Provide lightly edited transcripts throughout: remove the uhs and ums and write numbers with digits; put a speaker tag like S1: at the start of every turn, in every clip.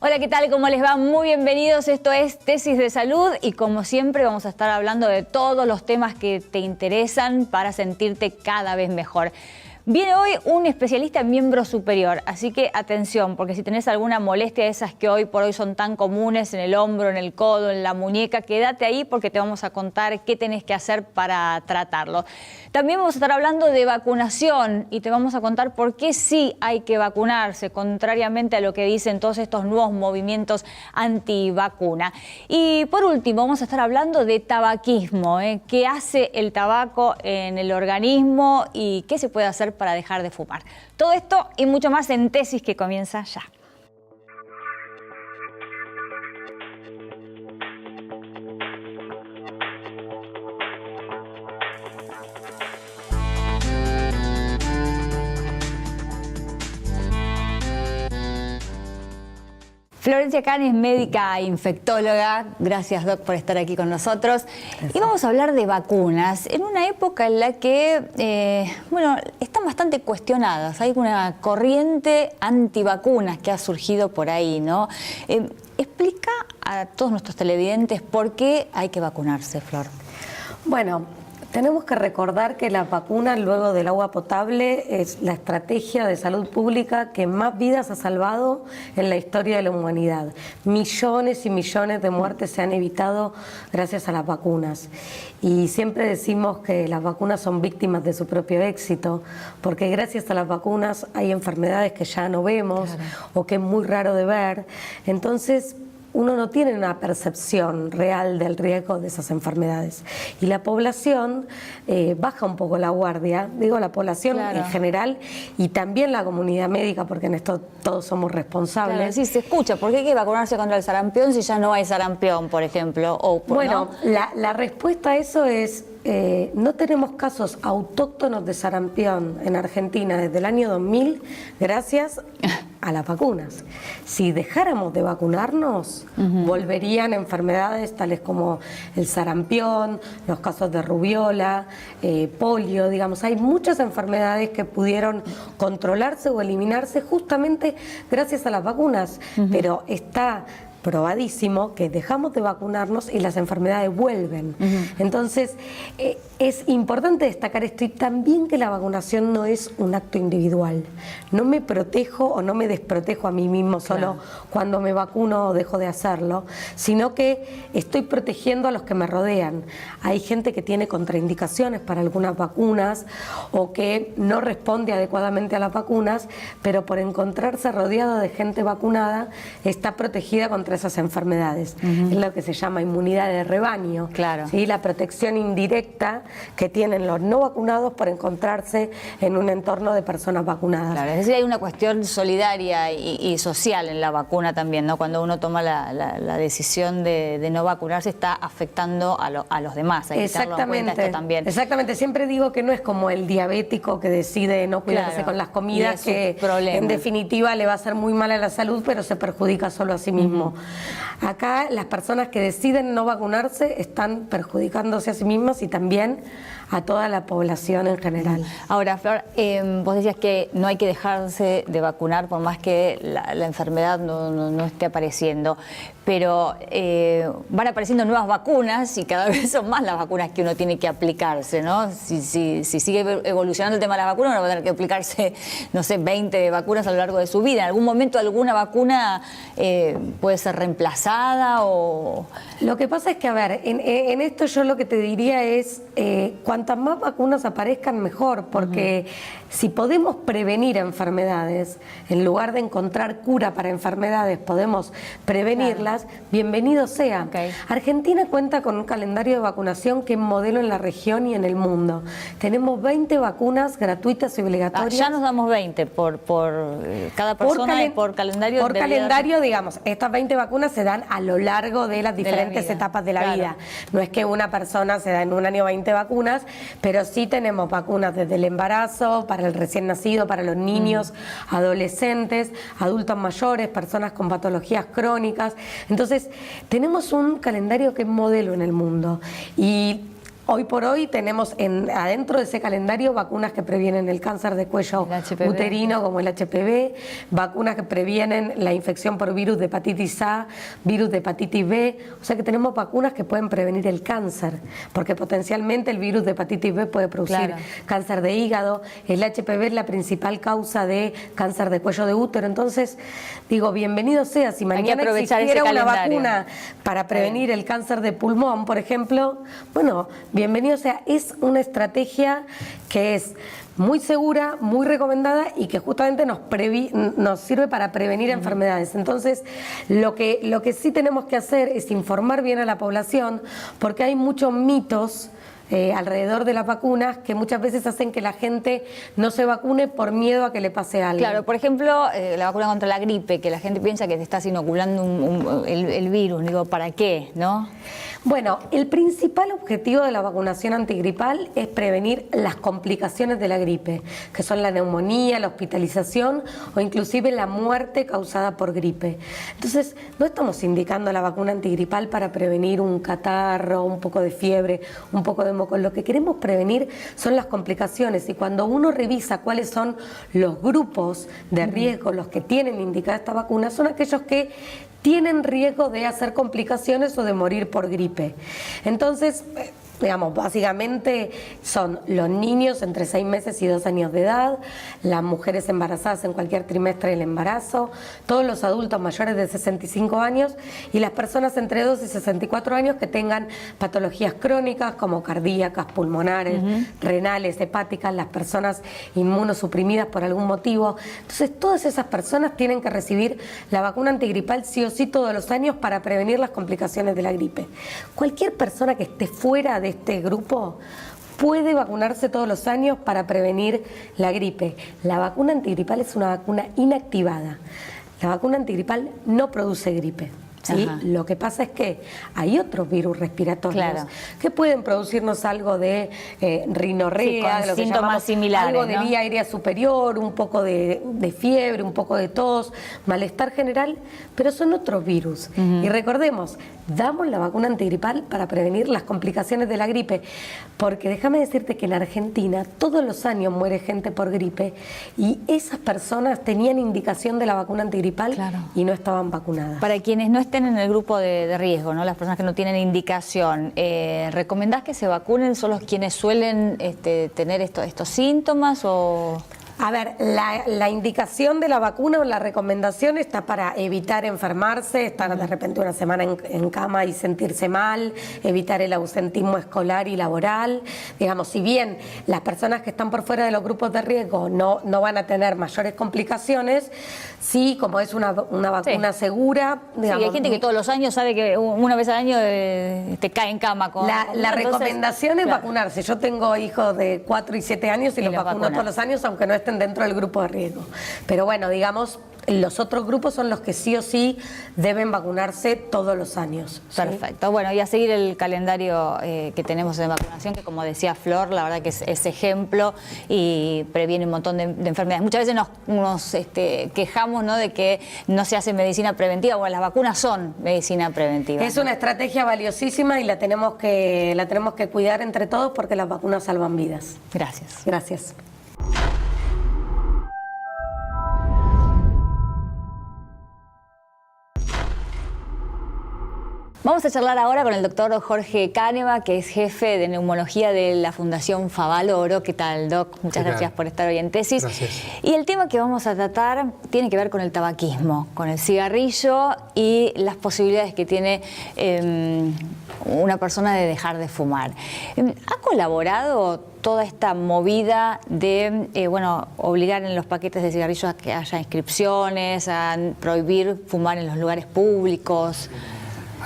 S1: Hola, ¿qué tal? ¿Cómo les va? Muy bienvenidos. Esto es Tesis de Salud y como siempre vamos a estar hablando de todos los temas que te interesan para sentirte cada vez mejor. Viene hoy un especialista en miembro superior, así que atención, porque si tenés alguna molestia de esas que hoy por hoy son tan comunes en el hombro, en el codo, en la muñeca, quédate ahí porque te vamos a contar qué tenés que hacer para tratarlo. También vamos a estar hablando de vacunación y te vamos a contar por qué sí hay que vacunarse, contrariamente a lo que dicen todos estos nuevos movimientos antivacuna. Y por último, vamos a estar hablando de tabaquismo, qué hace el tabaco en el organismo y qué se puede hacer para dejar de fumar. Todo esto y mucho más en Tesis, que comienza ya. Florencia Can es médica infectóloga. Gracias, Doc, por estar aquí con nosotros. Gracias. Y vamos a hablar de vacunas en una época en la que, están bastante cuestionadas. Hay una corriente antivacunas que ha surgido por ahí, ¿no? Explica a todos nuestros televidentes por qué hay que vacunarse, Flor.
S2: Bueno, tenemos que recordar que la vacuna, luego del agua potable, es la estrategia de salud pública que más vidas ha salvado en la historia de la humanidad. Millones y millones de muertes se han evitado gracias a las vacunas. Y siempre decimos que las vacunas son víctimas de su propio éxito, porque gracias a las vacunas hay enfermedades que ya no vemos, claro, o que es muy raro de ver. Entonces, uno no tiene una percepción real del riesgo de esas enfermedades. Y la población baja un poco la guardia, digo la población, claro, en general, y también la comunidad médica, porque en esto todos somos responsables.
S1: Claro, sí, se escucha. ¿Por qué hay que vacunarse contra el sarampión si ya no hay sarampión, por ejemplo?
S2: Bueno, ¿no? La respuesta a eso es... no tenemos casos autóctonos de sarampión en Argentina desde el año 2000 gracias a las vacunas. Si dejáramos de vacunarnos, volverían enfermedades tales como el sarampión, los casos de rubiola, polio, digamos. Hay muchas enfermedades que pudieron controlarse o eliminarse justamente gracias a las vacunas, pero está probadísimo que dejamos de vacunarnos y las enfermedades vuelven. Entonces, es importante destacar esto y también que la vacunación no es un acto individual. No me protejo o no me desprotejo a mí mismo solo, claro, cuando me vacuno o dejo de hacerlo, sino que estoy protegiendo a los que me rodean. Hay gente que tiene contraindicaciones para algunas vacunas o que no responde adecuadamente a las vacunas, pero por encontrarse rodeado de gente vacunada está protegida contra esas enfermedades. Es lo que se llama inmunidad de rebaño,
S1: claro,
S2: ¿sí? La protección indirecta que tienen los no vacunados por encontrarse en un entorno de personas vacunadas.
S1: Claro, es decir, hay una cuestión solidaria y social en la vacuna también, ¿no? Cuando uno toma la decisión de no vacunarse, está afectando a los demás. Hay que tenerlo en cuenta esto también.
S2: Exactamente. Siempre digo que no es como el diabético que decide no cuidarse, claro, con las comidas, que en definitiva le va a hacer muy mal a la salud, pero se perjudica solo a sí mismo. Acá las personas que deciden no vacunarse están perjudicándose a sí mismas y también a toda la población en general. Ahora,
S1: Flor, vos decías que no hay que dejarse de vacunar por más que la enfermedad no esté apareciendo, pero van apareciendo nuevas vacunas y cada vez son más las vacunas que uno tiene que aplicarse, ¿no? Si sigue evolucionando el tema de la vacuna, uno va a tener que aplicarse, no sé, 20 vacunas a lo largo de su vida. ¿En algún momento alguna vacuna puede ser reemplazada o...?
S2: Lo que pasa es que, a ver, en esto yo lo que te diría es, cuantas más vacunas aparezcan, mejor, porque si podemos prevenir enfermedades, en lugar de encontrar cura para enfermedades, podemos prevenirlas, claro, bienvenido sea. Okay. Argentina cuenta con un calendario de vacunación que es modelo en la región y en el mundo. Tenemos 20 vacunas gratuitas y obligatorias.
S1: Ya nos damos 20 por cada persona y por calendario.
S2: Por calendario, digamos, estas 20 vacunas se dan a lo largo de las diferentes etapas de la
S1: claro,
S2: vida. No es que una persona se da en un año 20 vacunas, pero sí tenemos vacunas desde el embarazo, para el recién nacido, para los niños, adolescentes, adultos mayores, personas con patologías crónicas. Entonces, tenemos un calendario que es modelo en el mundo y Hoy por hoy tenemos adentro de ese calendario vacunas que previenen el cáncer de cuello uterino, como el HPV, vacunas que previenen la infección por virus de hepatitis A, virus de hepatitis B, o sea que tenemos vacunas que pueden prevenir el cáncer, porque potencialmente el virus de hepatitis B puede producir cáncer de hígado, el HPV es la principal causa de cáncer de cuello de útero, entonces digo, bienvenido sea, si mañana existiera una vacuna para prevenir el cáncer de pulmón, por ejemplo, bueno, bienvenido sea, es una estrategia que es muy segura, muy recomendada y que justamente nos sirve para prevenir enfermedades. Entonces, lo que sí tenemos que hacer es informar bien a la población, porque hay muchos mitos alrededor de las vacunas que muchas veces hacen que la gente no se vacune por miedo a que le pase algo.
S1: Claro, por ejemplo, la vacuna contra la gripe, que la gente piensa que te estás inoculando el virus. Digo, ¿para qué? ¿No?
S2: Bueno, el principal objetivo de la vacunación antigripal es prevenir las complicaciones de la gripe, que son la neumonía, la hospitalización o inclusive la muerte causada por gripe. Entonces, no estamos indicando la vacuna antigripal para prevenir un catarro, un poco de fiebre, un poco de moco. Lo que queremos prevenir son las complicaciones, y cuando uno revisa cuáles son los grupos de riesgo, los que tienen indicada esta vacuna, son aquellos que tienen riesgo de hacer complicaciones o de morir por gripe. Entonces, digamos, básicamente son los niños entre 6 meses y 2 años de edad, las mujeres embarazadas en cualquier trimestre del embarazo, todos los adultos mayores de 65 años y las personas entre 2 y 64 años que tengan patologías crónicas como cardíacas, pulmonares, renales, hepáticas, las personas inmunosuprimidas por algún motivo. Entonces, todas esas personas tienen que recibir la vacuna antigripal sí o sí todos los años para prevenir las complicaciones de la gripe. Cualquier persona que esté fuera de este grupo puede vacunarse todos los años para prevenir la gripe. La vacuna antigripal es una vacuna inactivada. La vacuna antigripal no produce gripe. ¿Sí? Lo que pasa es que hay otros virus respiratorios que pueden producirnos algo de rinorrea,
S1: con síntomas similares,
S2: algo de vía aérea superior, un poco de fiebre, un poco de tos, malestar general, pero son otros virus. Y recordemos, damos la vacuna antigripal para prevenir las complicaciones de la gripe, porque déjame decirte que en Argentina todos los años muere gente por gripe y esas personas tenían indicación de la vacuna antigripal y no estaban vacunadas.
S1: Para quienes no estén en el grupo de riesgo, ¿no? Las personas que no tienen indicación, ¿recomendás que se vacunen solo quienes suelen tener estos síntomas o...?
S2: A ver, la indicación de la vacuna o la recomendación está para evitar enfermarse, estar de repente una semana en cama y sentirse mal, evitar el ausentismo escolar y laboral. Digamos, si bien las personas que están por fuera de los grupos de riesgo no van a tener mayores complicaciones, sí, como es una vacuna segura. Digamos,
S1: sí, hay gente que todos los años sabe que una vez al año te cae en cama.
S2: La recomendación es vacunarse. Yo tengo hijos de 4 y 7 años y los vacuno todos los años, aunque no estén dentro del grupo de riesgo. Pero bueno, digamos, los otros grupos son los que sí o sí deben vacunarse todos los años.
S1: Perfecto. Bueno, y a seguir el calendario que tenemos de vacunación, que como decía Flor, la verdad que es ejemplo y previene un montón de enfermedades. Muchas veces nos quejamos, ¿no?, de que no se hace medicina preventiva. Bueno, las vacunas son medicina preventiva.
S2: Es una estrategia valiosísima y la tenemos que cuidar entre todos porque las vacunas salvan vidas.
S1: Gracias.
S2: Gracias.
S1: Vamos a charlar ahora con el doctor Jorge Cáneva, que es jefe de neumología de la Fundación Favaloro. ¿Qué tal, Doc? Muchas gracias por estar hoy en Tesis.
S3: Gracias.
S1: Y el tema que vamos a tratar tiene que ver con el tabaquismo, con el cigarrillo y las posibilidades que tiene una persona de dejar de fumar. ¿Ha colaborado toda esta movida de obligar en los paquetes de cigarrillos a que haya inscripciones, a prohibir fumar en los lugares públicos?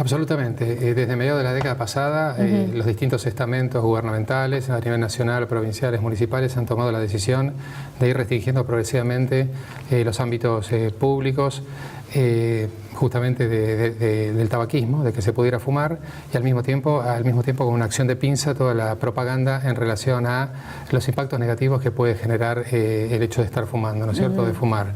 S3: Absolutamente. Desde mediados de la década pasada, los distintos estamentos gubernamentales a nivel nacional, provinciales, municipales han tomado la decisión de ir restringiendo progresivamente los ámbitos públicos, justamente del tabaquismo, de que se pudiera fumar, y al mismo tiempo con una acción de pinza toda la propaganda en relación a los impactos negativos que puede generar el hecho de estar fumando, ¿no es cierto?, de fumar.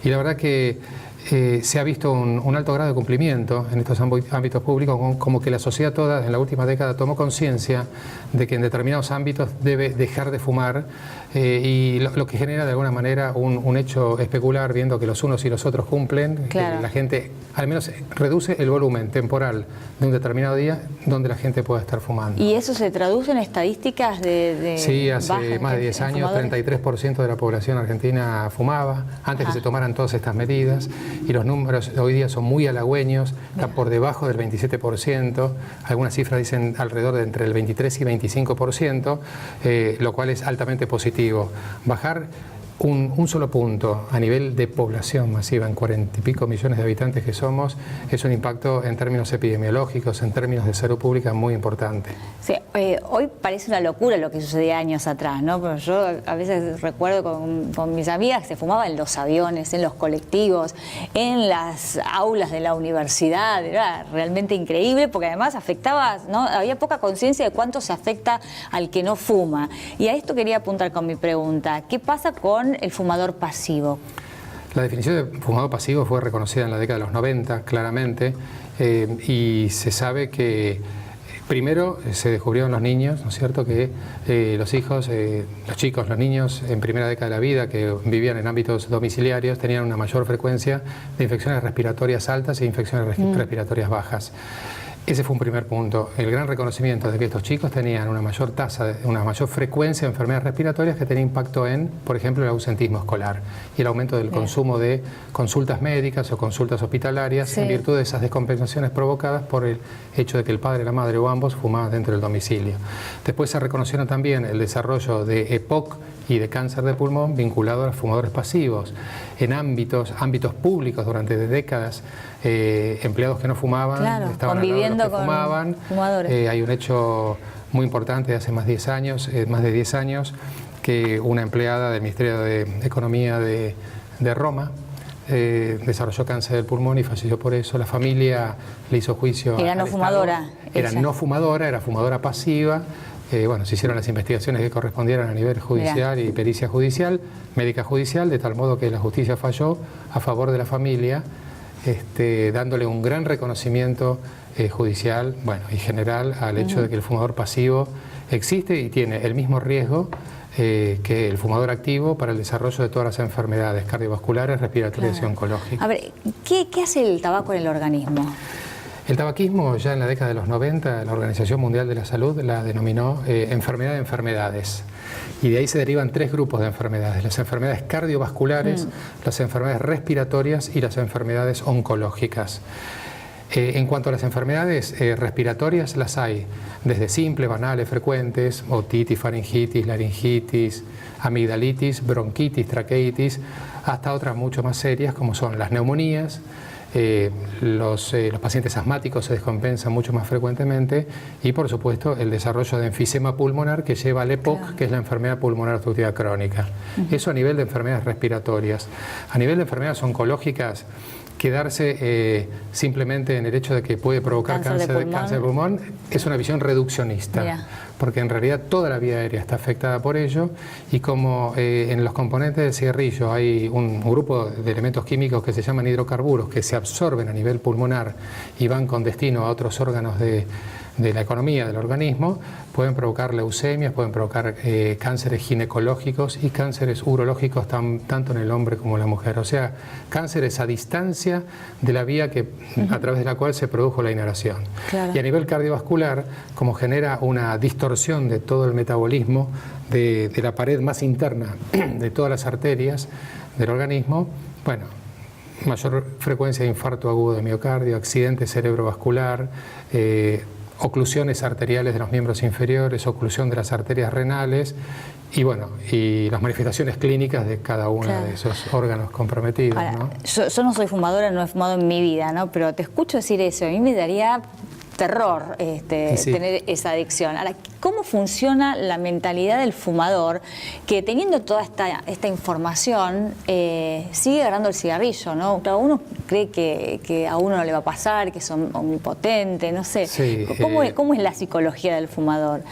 S3: Y la verdad que se ha visto un alto grado de cumplimiento en estos ámbitos públicos, como que la sociedad toda en la última década tomó conciencia de que en determinados ámbitos debe dejar de fumar, y lo que genera de alguna manera un hecho especular, viendo que los unos y los otros cumplen,
S1: claro.
S3: que la gente al menos reduce el volumen temporal de un determinado día donde la gente pueda estar fumando.
S1: ¿Y eso se traduce en estadísticas de
S3: Sí, hace más de 10 años, 33% de la población argentina fumaba, antes que se tomaran todas estas medidas, y los números hoy día son muy halagüeños, están por debajo del 27%, algunas cifras dicen alrededor de entre el 23 y 25%, lo cual es altamente positivo. Bajar un solo punto a nivel de población masiva, en 40 y pico millones de habitantes que somos, es un impacto en términos epidemiológicos, en términos de salud pública muy importante.
S1: Sí, hoy parece una locura lo que sucedía años atrás, ¿no? Pero yo a veces recuerdo con mis amigas que se fumaba en los aviones, en los colectivos, en las aulas de la universidad. Era realmente increíble porque además afectaba, ¿no? Había poca conciencia de cuánto se afecta al que no fuma. Y a esto quería apuntar con mi pregunta. ¿Qué pasa con el fumador pasivo?
S3: La definición de fumador pasivo fue reconocida en la década de los 90, claramente, y se sabe que primero se descubrió en los niños, ¿no es cierto?, que los hijos, los chicos, los niños en primera década de la vida que vivían en ámbitos domiciliarios tenían una mayor frecuencia de infecciones respiratorias altas e infecciones respiratorias bajas. Ese fue un primer punto, el gran reconocimiento de que estos chicos tenían una mayor una mayor frecuencia de enfermedades respiratorias que tenía impacto en, por ejemplo, el ausentismo escolar y el aumento del consumo de consultas médicas o consultas hospitalarias en virtud de esas descompensaciones provocadas por el hecho de que el padre, la madre o ambos fumaban dentro del domicilio. Después se reconocieron también el desarrollo de EPOC y de cáncer de pulmón vinculado a los fumadores pasivos. En ámbitos públicos durante décadas, empleados que no fumaban, estaban conviviendo al lado de los que fumaban. Fumadores. Hay un hecho muy importante de hace más de 10 años, que una empleada del Ministerio de Economía de Roma desarrolló cáncer del pulmón y falleció por eso. La familia le hizo juicio.
S1: Era no fumadora.
S3: Era no fumadora, era fumadora pasiva. Bueno, se hicieron las investigaciones que correspondieran a nivel judicial y pericia judicial, médica judicial, de tal modo que la justicia falló a favor de la familia, dándole un gran reconocimiento judicial, bueno, y general al hecho de que el fumador pasivo existe y tiene el mismo riesgo que el fumador activo para el desarrollo de todas las enfermedades cardiovasculares, respiratorias y oncológicas. A ver,
S1: ¿qué hace el tabaco en el organismo?
S3: El tabaquismo, ya en la década de los 90, la Organización Mundial de la Salud la denominó enfermedad de enfermedades. Y de ahí se derivan 3 grupos de enfermedades: las enfermedades cardiovasculares, las enfermedades respiratorias y las enfermedades oncológicas. En cuanto a las enfermedades respiratorias, las hay desde simples, banales, frecuentes, otitis, faringitis, laringitis, amigdalitis, bronquitis, traqueitis, hasta otras mucho más serias como son las neumonías. Los pacientes asmáticos se descompensan mucho más frecuentemente y, por supuesto, el desarrollo de enfisema pulmonar que lleva al EPOC, que es la enfermedad pulmonar obstructiva crónica. Eso a nivel de enfermedades respiratorias. A nivel de enfermedades oncológicas, quedarse simplemente en el hecho de que puede provocar cáncer de pulmón es una visión reduccionista, porque en realidad toda la vía aérea está afectada por ello, y como en los componentes del cigarrillo hay un grupo de elementos químicos que se llaman hidrocarburos que se absorben a nivel pulmonar y van con destino a otros órganos de la economía del organismo, pueden provocar leucemias, pueden provocar cánceres ginecológicos y cánceres urológicos tanto en el hombre como en la mujer. O sea, cánceres a distancia de la vía a través de la cual se produjo la inhalación. Y a nivel cardiovascular, como genera una distorsión de todo el metabolismo de la pared más interna de todas las arterias del organismo, bueno, mayor frecuencia de infarto agudo de miocardio, accidente cerebrovascular, oclusiones arteriales de los miembros inferiores, oclusión de las arterias renales y bueno, y las manifestaciones clínicas de cada uno de esos órganos comprometidos. Ahora, ¿no?
S1: Yo no soy fumadora, no he fumado en mi vida, ¿no? Pero te escucho decir eso, a mí me daría terror tener esa adicción. Ahora, ¿cómo funciona la mentalidad del fumador que, teniendo toda esta información, sigue agarrando el cigarrillo, ¿no? Cada uno cree que a uno no le va a pasar, que es omnipotente, no sé. ¿Cómo es la psicología del fumador?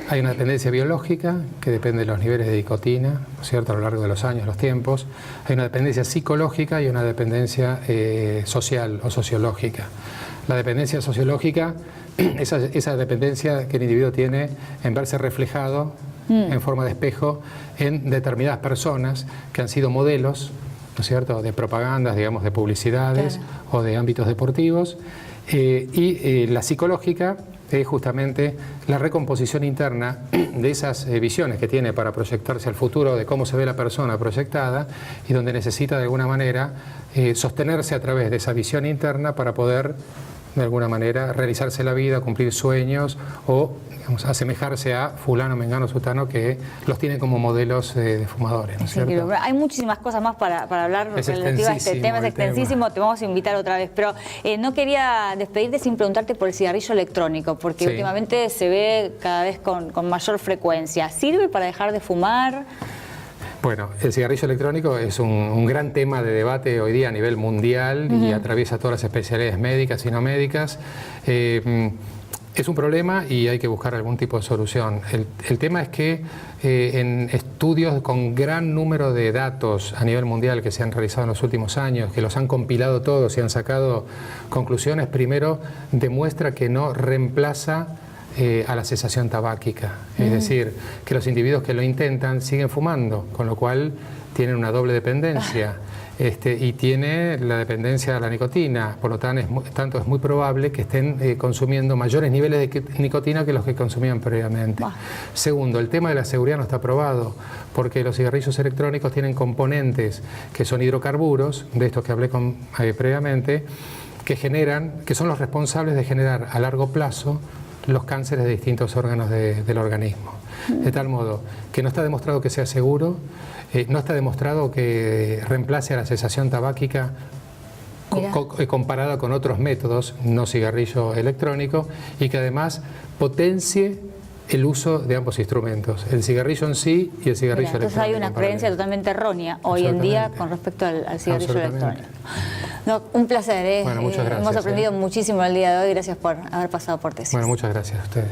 S3: Hay una dependencia biológica que depende de los niveles de nicotina, ¿no es cierto?, a lo largo de los años, los tiempos. Hay una dependencia psicológica y una dependencia social o sociológica. La dependencia sociológica, esa dependencia que el individuo tiene en verse reflejado en forma de espejo en determinadas personas que han sido modelos, ¿no es cierto?, de propagandas, digamos, de publicidades, claro, o de ámbitos deportivos. La psicológica es justamente la recomposición interna de esas visiones que tiene para proyectarse al futuro, de cómo se ve la persona proyectada, y donde necesita de alguna manera sostenerse a través de esa visión interna para poder de alguna manera realizarse la vida, cumplir sueños o, digamos, asemejarse a fulano, mengano, sutano, que los tiene como modelos de fumadores, ¿no es cierto?
S1: Hay muchísimas cosas más para hablar relativa a este tema, es extensísimo, te vamos a invitar otra vez, pero no quería despedirte sin preguntarte por el cigarrillo electrónico, porque sí, últimamente se ve cada vez con mayor frecuencia. ¿Sirve para dejar de fumar?
S3: Bueno, el cigarrillo electrónico es un gran tema de debate hoy día a nivel mundial y atraviesa todas las especialidades médicas y no médicas. Es un problema y hay que buscar algún tipo de solución. El tema es que en estudios con gran número de datos a nivel mundial que se han realizado en los últimos años, que los han compilado todos y han sacado conclusiones, primero demuestra que no reemplaza a la cesación tabáquica, es decir, que los individuos que lo intentan siguen fumando, con lo cual tienen una doble dependencia y tiene la dependencia a la nicotina, por lo tanto es muy probable que estén consumiendo mayores niveles de nicotina que los que consumían previamente. Segundo, el tema de la seguridad no está probado, porque los cigarrillos electrónicos tienen componentes que son hidrocarburos, de estos que hablé previamente, que son los responsables de generar a largo plazo los cánceres de distintos órganos del organismo. De tal modo que no está demostrado que sea seguro, no está demostrado que reemplace a la cesación tabáquica comparada con otros métodos, no cigarrillo electrónico, y que además potencie el uso de ambos instrumentos, el cigarrillo en sí y el cigarrillo electrónico.
S1: Entonces hay una creencia totalmente errónea hoy en día con respecto al cigarrillo electrónico. No, un placer.
S3: Bueno, muchas gracias.
S1: Hemos aprendido muchísimo el día de hoy. Gracias por haber pasado por Tesis.
S3: Bueno, muchas gracias a ustedes.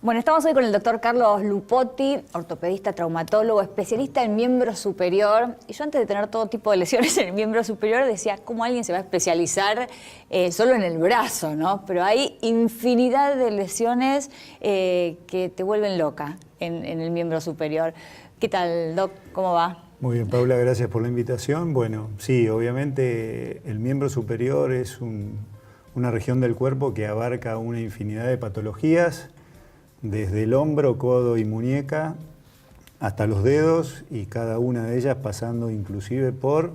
S1: Bueno, estamos hoy con el doctor Carlos Lupotti, ortopedista, traumatólogo, especialista en miembro superior. Y yo antes de tener todo tipo de lesiones en el miembro superior decía, ¿cómo alguien se va a especializar solo en el brazo, ¿no? Pero hay infinidad de lesiones que te vuelven loca en el miembro superior. ¿Qué tal, Doc? ¿Cómo va?
S4: Muy bien, Paula, gracias por la invitación. Bueno, sí, obviamente el miembro superior es una región del cuerpo que abarca una infinidad de patologías, desde el hombro, codo y muñeca hasta los dedos, y cada una de ellas pasando inclusive por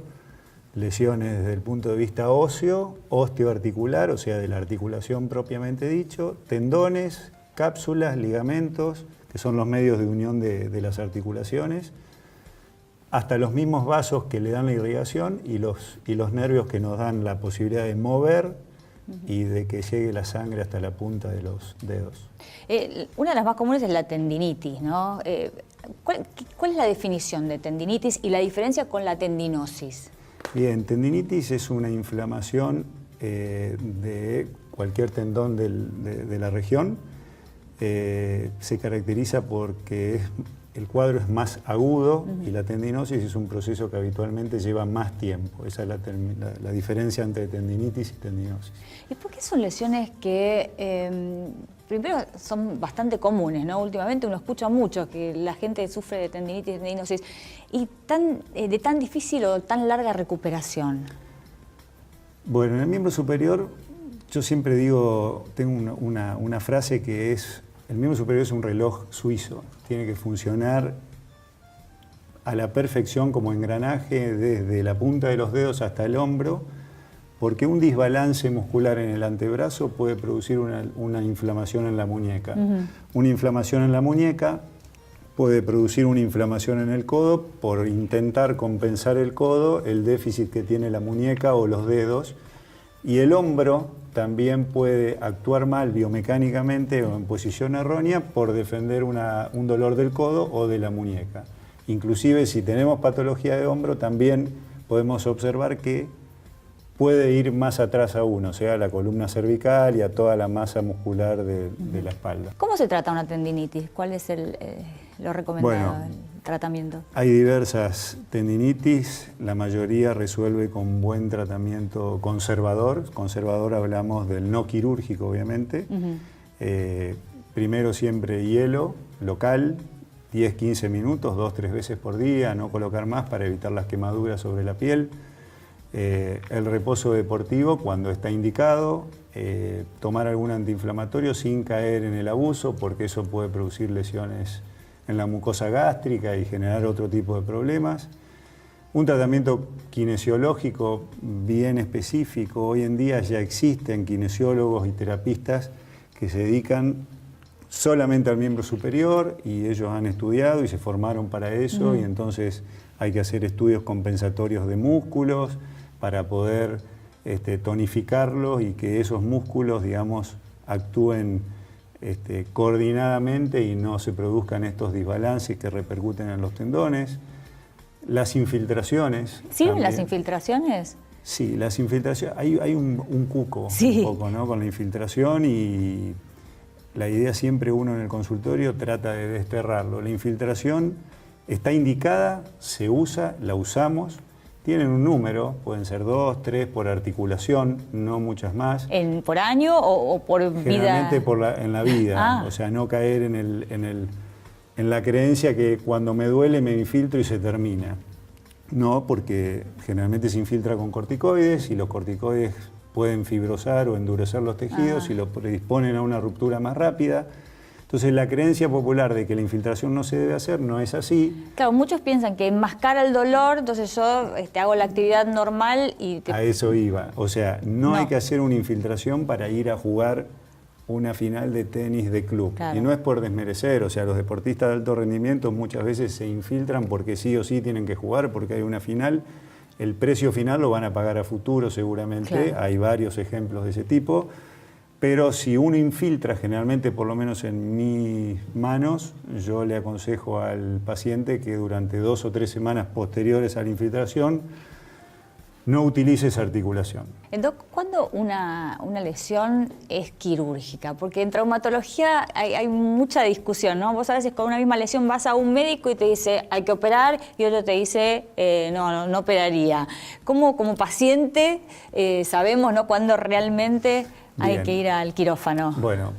S4: lesiones desde el punto de vista óseo, osteoarticular, o sea, de la articulación propiamente dicho, tendones, cápsulas, ligamentos, que son los medios de unión de las articulaciones, hasta los mismos vasos que le dan la irrigación y los nervios que nos dan la posibilidad de mover y de que llegue la sangre hasta la punta de los dedos.
S1: Una de las más comunes es la tendinitis, ¿no? ¿Cuál es la definición de tendinitis y la diferencia con la tendinosis?
S4: Bien, tendinitis es una inflamación de cualquier tendón de la región. Se caracteriza porque el cuadro es más agudo y la tendinosis es un proceso que habitualmente lleva más tiempo. Esa es la diferencia entre tendinitis y tendinosis.
S1: ¿Y por qué son lesiones que, primero, son bastante comunes, ¿no? Últimamente uno escucha mucho que la gente sufre de tendinitis y tendinosis, y de tan difícil o tan larga recuperación?
S4: Bueno, en el miembro superior, yo siempre digo, tengo una frase que es: el miembro superior es un reloj suizo, tiene que funcionar a la perfección como engranaje desde la punta de los dedos hasta el hombro, porque un desbalance muscular en el antebrazo puede producir una inflamación en la muñeca. Una inflamación en la muñeca puede producir una inflamación en el codo por intentar compensar el codo, el déficit que tiene la muñeca o los dedos, y el hombro también puede actuar mal biomecánicamente o en posición errónea por defender un dolor del codo o de la muñeca. Inclusive si tenemos patología de hombro, también podemos observar que puede ir más atrás aún, o sea, a la columna cervical y a toda la masa muscular de la espalda.
S1: ¿Cómo se trata una tendinitis? ¿Cuál es lo recomendado,
S4: Bueno,
S1: el tratamiento?
S4: Hay diversas tendinitis, la mayoría resuelve con buen tratamiento conservador. Conservador hablamos del no quirúrgico, obviamente. Primero siempre hielo local, 10-15 minutos, 2-3 veces por día, no colocar más para evitar las quemaduras sobre la piel. El reposo deportivo cuando está indicado, tomar algún antiinflamatorio sin caer en el abuso, porque eso puede producir lesiones en la mucosa gástrica y generar otro tipo de problemas. Un tratamiento kinesiológico bien específico. Hoy en día ya existen kinesiólogos y terapistas que se dedican solamente al miembro superior y ellos han estudiado y se formaron para eso, y entonces hay que hacer estudios compensatorios de músculos para poder tonificarlos y que esos músculos, digamos, actúen coordinadamente y no se produzcan estos desbalances que repercuten en los tendones. Las infiltraciones.
S1: ¿Sirven
S4: también.
S1: las infiltraciones?
S4: Sí, las infiltraciones. Hay un cuco
S1: Sí.
S4: un poco, ¿no?, con la infiltración, y la idea siempre uno en el consultorio trata de desterrarlo. La infiltración está indicada, se usa, la usamos. Tienen un número, pueden ser 2, 3 por articulación, no muchas más.
S1: ¿Por año o por vida?
S4: Generalmente en la vida,
S1: Ah.
S4: o sea, no caer en la creencia que cuando me duele me infiltro y se termina. No, porque generalmente se infiltra con corticoides y los corticoides pueden fibrosar o endurecer los tejidos y lo predisponen a una ruptura más rápida. Entonces la creencia popular de que la infiltración no se debe hacer no es así.
S1: Claro, muchos piensan que enmascara el dolor, entonces yo hago la actividad normal y...
S4: A eso iba. O sea, no hay que hacer una infiltración para ir a jugar una final de tenis de club.
S1: Claro.
S4: Y no es por desmerecer, o sea, los deportistas de alto rendimiento muchas veces se infiltran porque sí o sí tienen que jugar, porque hay una final. El precio final lo van a pagar a futuro seguramente,
S1: Claro.
S4: hay varios ejemplos de ese tipo. Pero si uno infiltra, generalmente, por lo menos en mis manos, yo le aconsejo al paciente que durante 2 o 3 semanas posteriores a la infiltración no utilice esa articulación.
S1: Entonces, ¿cuándo una lesión es quirúrgica? Porque en traumatología hay mucha discusión, ¿no? Vos a veces con una misma lesión vas a un médico y te dice hay que operar y otro te dice no operaría. ¿Cómo como paciente sabemos, ¿no?, cuándo realmente hay
S4: Bien.
S1: que ir al quirófano?
S4: Bueno,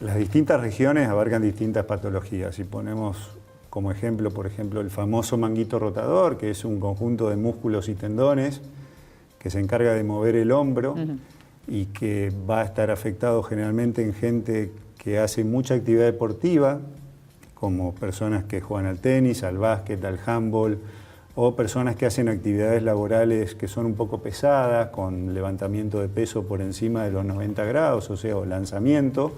S4: las distintas regiones abarcan distintas patologías. Si ponemos como ejemplo, por ejemplo, el famoso manguito rotador, que es un conjunto de músculos y tendones que se encarga de mover el hombro y que va a estar afectado generalmente en gente que hace mucha actividad deportiva, como personas que juegan al tenis, al básquet, al handball, o personas que hacen actividades laborales que son un poco pesadas, con levantamiento de peso por encima de los 90 grados, o sea, o lanzamiento.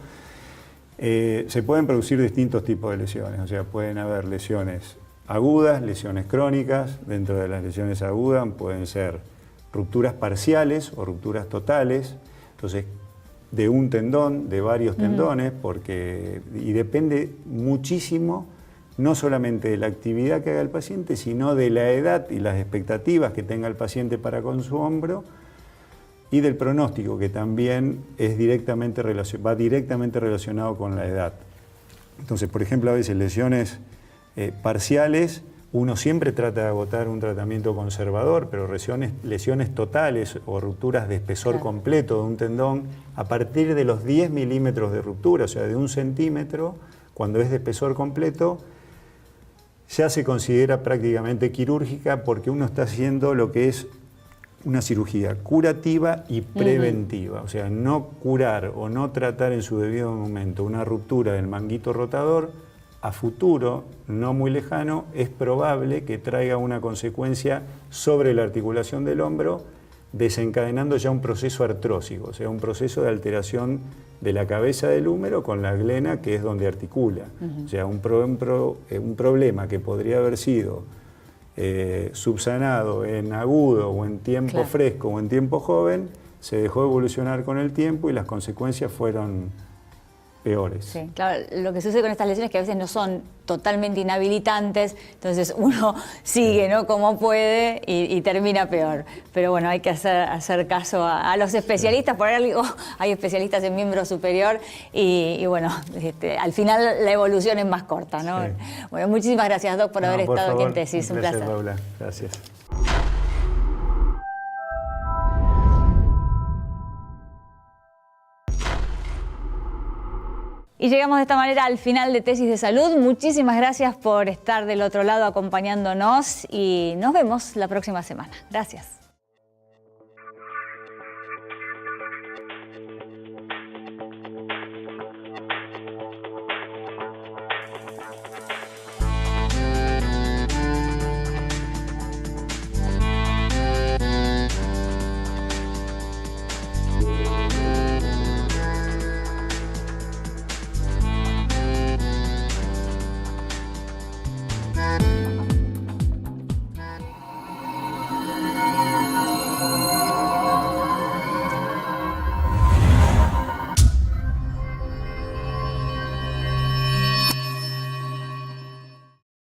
S4: Se pueden producir distintos tipos de lesiones, o sea, pueden haber lesiones agudas, lesiones crónicas. Dentro de las lesiones agudas pueden ser rupturas parciales o rupturas totales, entonces de un tendón, de varios tendones, y depende muchísimo no solamente de la actividad que haga el paciente, sino de la edad y las expectativas que tenga el paciente para con su hombro, y del pronóstico, que también va directamente relacionado con la edad. Entonces, por ejemplo, a veces lesiones parciales, uno siempre trata de agotar un tratamiento conservador, pero lesiones totales o rupturas de espesor completo de un tendón, a partir de los 10 milímetros de ruptura, o sea, de 1 centímetro, cuando es de espesor completo, ya se considera prácticamente quirúrgica, porque uno está haciendo lo que es una cirugía curativa y preventiva. O sea, no curar o no tratar en su debido momento una ruptura del manguito rotador, a futuro, no muy lejano, es probable que traiga una consecuencia sobre la articulación del hombro, desencadenando ya un proceso artrósico, o sea, un proceso de alteración de la cabeza del húmero con la glena, que es donde articula. O sea, un problema que podría haber sido subsanado en agudo o en tiempo fresco o en tiempo joven, se dejó evolucionar con el tiempo y las consecuencias fueron peores.
S1: Sí, claro, lo que sucede con estas lesiones es que a veces no son totalmente inhabilitantes, entonces uno sigue, ¿no? Como puede y termina peor. Pero bueno, hay que hacer caso a los especialistas, por algo hay especialistas en miembro superior y bueno, al final la evolución es más corta, ¿no?
S4: Sí.
S1: Bueno, muchísimas gracias, Doc, por haber estado aquí en Tesis,
S4: un placer, Paula. Gracias.
S1: Y llegamos de esta manera al final de Tesis de Salud. Muchísimas gracias por estar del otro lado acompañándonos y nos vemos la próxima semana. Gracias.